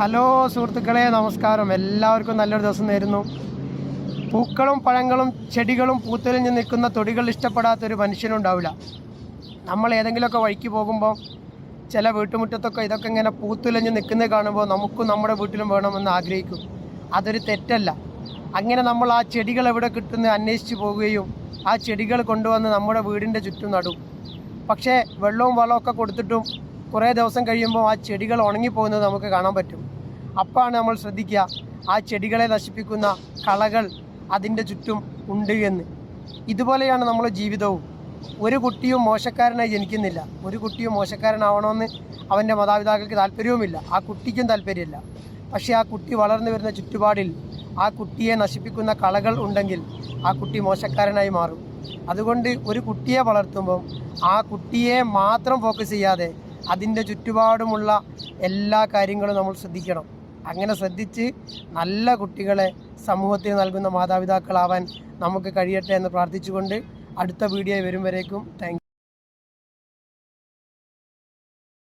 Hello സുഹൃത്തുക്കളെ, നമസ്കാരം. എല്ലാവർക്കും നല്ലൊരു ദിവസം നേരുന്നു. പൂക്കളും പഴങ്ങളും ചെടികളും പൂത്തൊലിഞ്ഞ് നിൽക്കുന്ന തൊടികൾ ഇഷ്ടപ്പെടാത്തൊരു മനുഷ്യനുണ്ടാവില്ല. നമ്മൾ ഏതെങ്കിലുമൊക്കെ വഴിക്ക് പോകുമ്പോൾ ചില വീട്ടുമുറ്റത്തൊക്കെ ഇതൊക്കെ ഇങ്ങനെ പൂത്തുലഞ്ഞ് നിൽക്കുന്നത് കാണുമ്പോൾ നമുക്കും നമ്മുടെ വീട്ടിലും വേണമെന്ന് ആഗ്രഹിക്കും. അതൊരു തെറ്റല്ല. അങ്ങനെ നമ്മൾ ആ ചെടികൾ എവിടെ കിട്ടുന്നത് അന്വേഷിച്ച് പോവുകയും ആ ചെടികൾ കൊണ്ടുവന്ന് നമ്മുടെ വീടിൻ്റെ ചുറ്റും നടും. പക്ഷേ വെള്ളവും വളമൊക്കെ കൊടുത്തിട്ടും കുറേ ദിവസം കഴിയുമ്പോൾ ആ ചെടികൾ ഉണങ്ങിപ്പോകുന്നത് നമുക്ക് കാണാൻ പറ്റും. അപ്പോഴാണ് നമ്മൾ ശ്രദ്ധിക്കുക, ആ ചെടികളെ നശിപ്പിക്കുന്ന കളകൾ അതിൻ്റെ ചുറ്റും ഉണ്ട് എന്ന്. ഇതുപോലെയാണ് നമ്മുടെ ജീവിതവും. ഒരു കുട്ടിയും മോശക്കാരനായി ജനിക്കുന്നില്ല. ഒരു കുട്ടിയും മോശക്കാരനാവണമെന്ന് അവൻ്റെ മാതാപിതാക്കൾക്ക് താല്പര്യവുമില്ല, ആ കുട്ടിക്കും താല്പര്യമില്ല. പക്ഷേ ആ കുട്ടി വളർന്നു വരുന്ന ചുറ്റുപാടിൽ ആ കുട്ടിയെ നശിപ്പിക്കുന്ന കളകൾ ഉണ്ടെങ്കിൽ ആ കുട്ടി മോശക്കാരനായി മാറും. അതുകൊണ്ട് ഒരു കുട്ടിയെ വളർത്തുമ്പം ആ കുട്ടിയെ മാത്രം ഫോക്കസ് ചെയ്യാതെ അതിൻ്റെ ചുറ്റുപാടുമുള്ള എല്ലാ കാര്യങ്ങളും നമ്മൾ ശ്രദ്ധിക്കണം. അങ്ങനെ ശ്രദ്ധിച്ച് നല്ല കുട്ടികളെ സമൂഹത്തിന് നൽകുന്ന മാതാപിതാക്കളാവാൻ നമുക്ക് കഴിയട്ടെ എന്ന് പ്രാർത്ഥിച്ചുകൊണ്ട് അടുത്ത വീഡിയോ വരും വരേക്കും താങ്ക് യു.